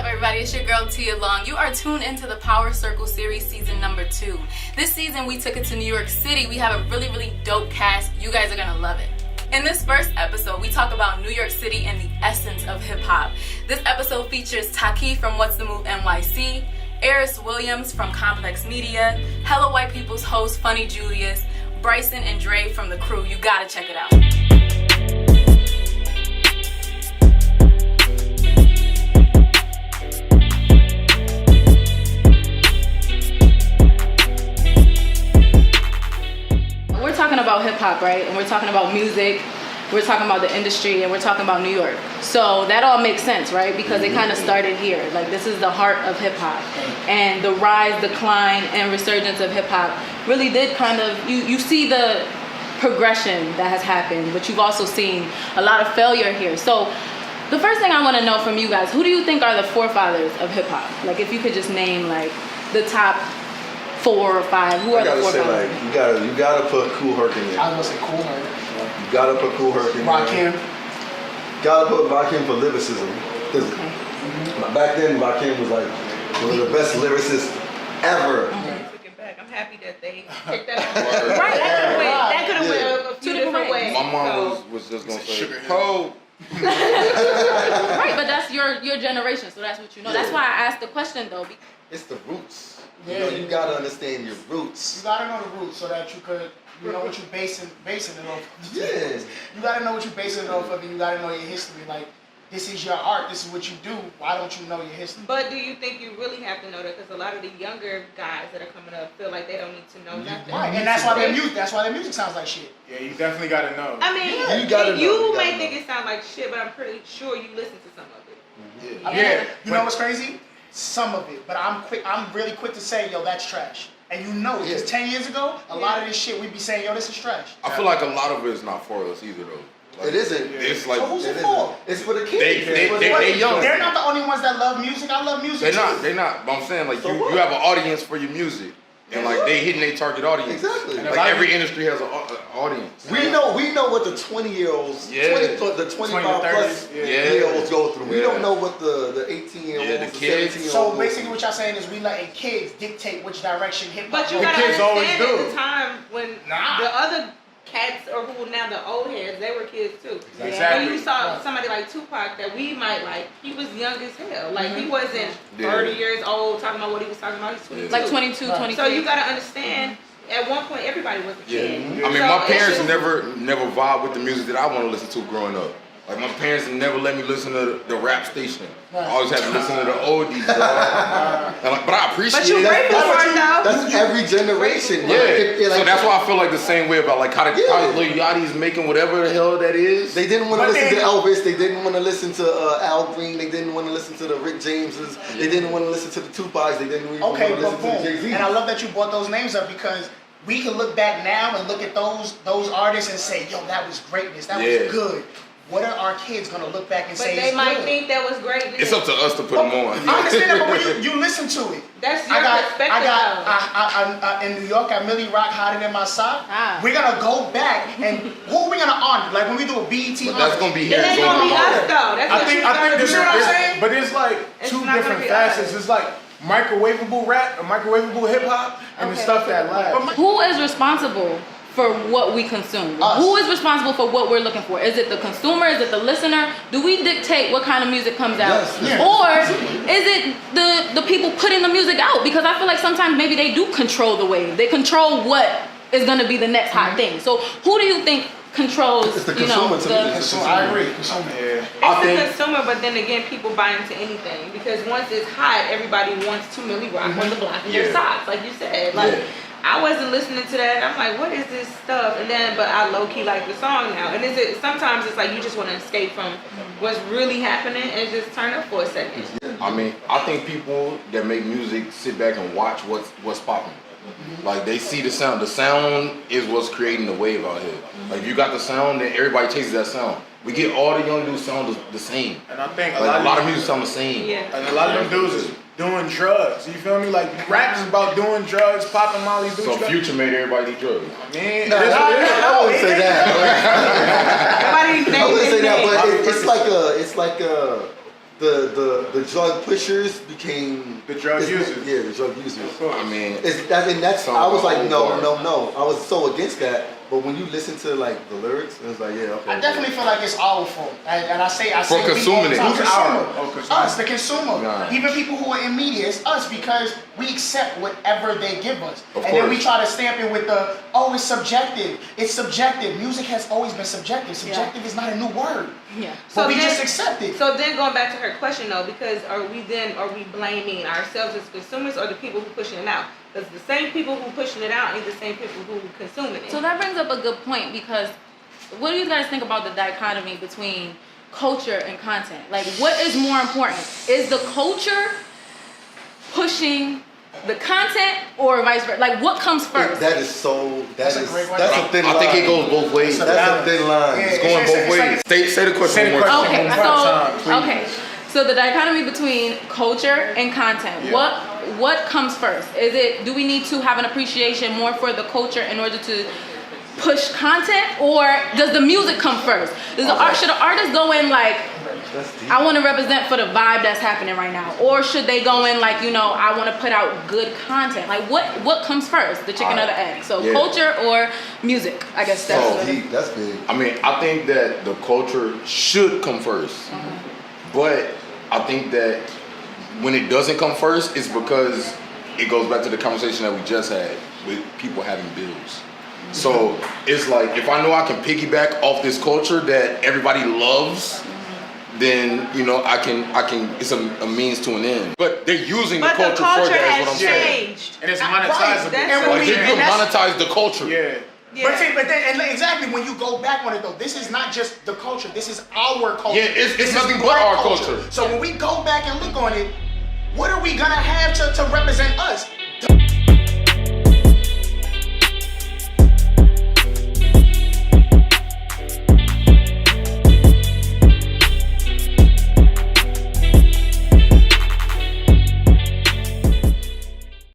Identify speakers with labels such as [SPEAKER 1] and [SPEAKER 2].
[SPEAKER 1] everybody? It's your girl Tia Long. You are tuned into the Power Circle series season number 2. This season we took it to New York City. We have a really dope cast. You guys are gonna love it. In this first episode, we talk about New York City and the essence of hip hop. This episode features Taki from What's the Move NYC, Eris Williams from Complex Media, Hello White People's host Funny Julius, Bryson and Dre from The Crew. You gotta check it out. We're talking about hip hop, right? And we're talking about music, we're talking about the industry, and we're talking about New York. So that all makes sense, right? Because it kind of started here. Like, this is the heart of hip hop. And the rise, decline, and resurgence of hip hop really did kind of, you see the progression that has happened, but you've also seen a lot of failure here. So the first thing I want to know from you guys, who do you think are the forefathers of hip hop? Like, if you could just name like the top 4 or 5, who are the forefathers?
[SPEAKER 2] You gotta put Kool Herc in there.
[SPEAKER 3] I was gonna say Kool Herc.
[SPEAKER 2] You gotta put Kool Herc in there.
[SPEAKER 3] Rakim.
[SPEAKER 2] Gotta put Rakim for lyricism. Because back then Rakim was like one of the best lyricists ever.
[SPEAKER 4] I'm happy that they picked that up. Right, that could have went a few different ways.
[SPEAKER 5] My mom was just gonna say, "Oh."
[SPEAKER 1] Right, but that's your generation, so that's what you know.
[SPEAKER 2] Yeah.
[SPEAKER 1] That's why I asked the question though.
[SPEAKER 2] It's the roots.
[SPEAKER 3] Yeah.
[SPEAKER 2] You know, you gotta understand your roots.
[SPEAKER 3] You gotta know the roots so that you could, you know what you're basing it off.
[SPEAKER 2] Yeah.
[SPEAKER 3] You gotta know what you're basing it off of, and you gotta know your history. Like, this is your art. This is what you do. Why don't you know your history?
[SPEAKER 4] But do you think you really have to know that? Because a lot of the younger guys that are coming up feel like they don't need to know nothing.
[SPEAKER 3] Right, and that's why their music sounds like shit.
[SPEAKER 6] Yeah, you definitely gotta know.
[SPEAKER 4] I mean, you may think it sounds like shit, but I'm pretty sure you listen to some of it.
[SPEAKER 6] Yeah.
[SPEAKER 3] You know what's crazy? Some of it, but I'm really quick to say, yo, that's trash. And you know it, because 10 years ago, a lot of this shit we'd be saying, yo, this is trash.
[SPEAKER 5] I feel like a lot of it is not for us either, though. Like,
[SPEAKER 2] It isn't.
[SPEAKER 5] It's like
[SPEAKER 3] So who's it for?
[SPEAKER 2] It's for the kids.
[SPEAKER 5] they young.
[SPEAKER 3] They're not the only ones that love music. I love music too.
[SPEAKER 5] They're not. But I'm saying, like,
[SPEAKER 2] So
[SPEAKER 5] you
[SPEAKER 2] what?
[SPEAKER 5] have an audience for your music, and like they hitting their target audience.
[SPEAKER 2] Exactly.
[SPEAKER 5] Like every industry has an audience.
[SPEAKER 2] We know what the 20-year-olds,
[SPEAKER 5] Yeah.
[SPEAKER 2] the 25
[SPEAKER 6] 20,
[SPEAKER 2] plus
[SPEAKER 6] 30,
[SPEAKER 2] year-olds go through. We
[SPEAKER 5] Yeah.
[SPEAKER 2] don't know what the 18-year-olds,
[SPEAKER 5] Yeah, the
[SPEAKER 2] the
[SPEAKER 5] kids.
[SPEAKER 2] 17-year-olds.
[SPEAKER 3] So
[SPEAKER 2] go
[SPEAKER 3] basically
[SPEAKER 2] through.
[SPEAKER 3] what y'all saying is we letting kids dictate which direction hip hop
[SPEAKER 4] But you
[SPEAKER 3] goes.
[SPEAKER 4] gotta
[SPEAKER 6] kids always
[SPEAKER 4] understand
[SPEAKER 6] do.
[SPEAKER 4] at the time when the other cats, or who now the old heads, they were kids too.
[SPEAKER 6] Exactly.
[SPEAKER 4] And you saw somebody like Tupac that we might like. He was young as hell. Like, he wasn't 30 years old talking about what he was talking about. He's 22.
[SPEAKER 1] Like 22, 23.
[SPEAKER 4] So you gotta understand, at one point everybody was a kid.
[SPEAKER 5] I mean,
[SPEAKER 4] So
[SPEAKER 5] my
[SPEAKER 4] it's
[SPEAKER 5] parents
[SPEAKER 4] just-
[SPEAKER 5] never vibe with the music that I want to listen to growing up. Like, my parents never let me listen to the rap station. I always had to listen to the oldies, bro. But I appreciate
[SPEAKER 4] But you
[SPEAKER 5] it.
[SPEAKER 4] grateful for it though.
[SPEAKER 2] That's every generation.
[SPEAKER 5] Yeah. So that's why I feel like the same way about like how Lil Yachty's making whatever the hell that is.
[SPEAKER 2] They didn't want to listen to Elvis. They didn't want to listen to Al Green. They didn't want to listen to the Rick Jameses. They didn't want to listen to the Tupacs. They didn't even
[SPEAKER 3] Okay,
[SPEAKER 2] want to
[SPEAKER 3] but
[SPEAKER 2] listen
[SPEAKER 3] boom.
[SPEAKER 2] to Jay-Z.
[SPEAKER 3] And I love that you brought those names up, because we can look back now and look at those artists and say, yo, that was greatness. That was good. What are our kids gonna look back and
[SPEAKER 4] But
[SPEAKER 3] say?
[SPEAKER 4] they
[SPEAKER 3] It's
[SPEAKER 4] might
[SPEAKER 3] good?
[SPEAKER 4] think that was great.
[SPEAKER 5] It's up to us to put them on.
[SPEAKER 3] I understand that, but when you listen to it,
[SPEAKER 4] That's your perspective.
[SPEAKER 3] I in New York, I Millie Rock Hotter Than My Sock.
[SPEAKER 1] Ah.
[SPEAKER 3] We're gonna go back and who are we gonna honor? Like when we do a BET
[SPEAKER 5] But that's gonna be here.
[SPEAKER 4] It ain't gonna be us though. That's what you gotta
[SPEAKER 6] this
[SPEAKER 3] You know what I'm saying?
[SPEAKER 6] but it's like
[SPEAKER 4] It's
[SPEAKER 6] two
[SPEAKER 4] not gonna
[SPEAKER 6] different
[SPEAKER 4] be
[SPEAKER 6] facets.
[SPEAKER 4] us.
[SPEAKER 6] It's like microwavable rap, or microwavable hip hop, and the stuff that lasts.
[SPEAKER 1] Who is responsible for what we consume?
[SPEAKER 3] Us.
[SPEAKER 1] Who is responsible for what we're looking for? Is it the consumer? Is it the listener? Do we dictate what kind of music comes out?
[SPEAKER 2] Yes.
[SPEAKER 1] Or is it the people putting the music out? Because I feel like sometimes maybe they do control the wave. They control what is going to be the next hot thing. So who do you think controls,
[SPEAKER 2] It's the
[SPEAKER 1] you know,
[SPEAKER 2] consumer to me.
[SPEAKER 3] So I agree. Consumer.
[SPEAKER 4] It's the consumer, but then again, people buy into anything because once it's hot, everybody wants to Millie Rock on the block of their socks, like you said. Like, I wasn't listening to that. I'm like, what is this stuff? And then, but I low key like the song now. And sometimes it's like you just want to escape from what's really happening and just turn up for a second.
[SPEAKER 5] I mean, I think people that make music sit back and watch what's popping. Like, they see the sound. The sound is what's creating the wave out here. Like, if you got the sound, then everybody chases that sound. We get all the young dudes sound the same.
[SPEAKER 6] And I think
[SPEAKER 5] a lot of music sound the same.
[SPEAKER 4] Yeah.
[SPEAKER 6] And a lot of them dudes is doing drugs. You feel me? Like, rap is about doing drugs, popping molly, doing
[SPEAKER 5] So
[SPEAKER 6] drugs.
[SPEAKER 5] Future made everybody do drugs.
[SPEAKER 6] Man,
[SPEAKER 2] I wouldn't say that.
[SPEAKER 4] Nobody
[SPEAKER 2] I wouldn't say that, but
[SPEAKER 4] named
[SPEAKER 2] it's like a the drug pushers became
[SPEAKER 6] The drug users.
[SPEAKER 2] Yeah, the drug users.
[SPEAKER 5] I mean,
[SPEAKER 2] That's I was like, no. I was so against that. But when you listen to like the lyrics, it was like, yeah, okay.
[SPEAKER 3] I definitely feel like it's our fault, and I say
[SPEAKER 5] For consuming it.
[SPEAKER 3] Who's
[SPEAKER 6] Who's our? Oh, consumer.
[SPEAKER 3] Us, the consumer.
[SPEAKER 5] Nah.
[SPEAKER 3] Even people who are in media, it's us because we accept whatever they give us,
[SPEAKER 5] Of
[SPEAKER 3] and then we
[SPEAKER 5] course.
[SPEAKER 3] try to stamp it with the it's subjective. It's subjective. Music has always been subjective. Subjective is not a new word.
[SPEAKER 1] Yeah.
[SPEAKER 3] But we just accept it.
[SPEAKER 4] So then going back to her question though, because are we blaming ourselves as consumers or the people who pushing it out? Because the same people who pushing it out ain't the same people who consuming it.
[SPEAKER 1] So that brings up a good point because what do you guys think about the dichotomy between culture and content? Like, what is more important? Is the culture pushing the content or vice versa? Like, what comes first?
[SPEAKER 2] That's a thin line.
[SPEAKER 5] I think it goes both ways.
[SPEAKER 2] That's a thin line.
[SPEAKER 3] Yeah,
[SPEAKER 5] It's going both ways. Say the question one more time.
[SPEAKER 1] Okay,
[SPEAKER 6] One time, please.
[SPEAKER 1] okay. So the dichotomy between culture and content.
[SPEAKER 5] Yeah.
[SPEAKER 1] What comes first? Do we need to have an appreciation more for the culture in order to push content, or does the music come first? Should the artist go in like, I want to represent for the vibe that's happening right now, or should they go in like, I want to put out good content? Like, what comes first, the chicken or the egg? So
[SPEAKER 5] Yeah.
[SPEAKER 1] culture or music? I guess that's
[SPEAKER 2] Deep. That's big.
[SPEAKER 5] I mean, I think that the culture should come first, but I think that when it doesn't come first, it's because it goes back to the conversation that we just had with people having bills. So it's like, if I know I can piggyback off this culture that everybody loves, then I can. It's a means to an end. But they're using the
[SPEAKER 4] but
[SPEAKER 5] culture
[SPEAKER 4] the
[SPEAKER 5] for
[SPEAKER 4] culture
[SPEAKER 5] that. Is
[SPEAKER 4] has
[SPEAKER 5] what I'm saying.
[SPEAKER 4] changed.
[SPEAKER 6] And it's
[SPEAKER 3] Right.
[SPEAKER 6] monetizable.
[SPEAKER 4] That's
[SPEAKER 3] And
[SPEAKER 4] what
[SPEAKER 3] when
[SPEAKER 5] Like
[SPEAKER 3] we-
[SPEAKER 5] they
[SPEAKER 3] and
[SPEAKER 5] could
[SPEAKER 3] that's-
[SPEAKER 5] monetize the culture.
[SPEAKER 6] Yeah.
[SPEAKER 4] Yeah.
[SPEAKER 3] But then, and exactly when you go back on it though, this is not just the culture. This is our culture.
[SPEAKER 5] Yeah, it's
[SPEAKER 3] This is
[SPEAKER 5] nothing but
[SPEAKER 3] black
[SPEAKER 5] our culture.
[SPEAKER 3] So when we go back and look on it, what are we gonna have to represent us?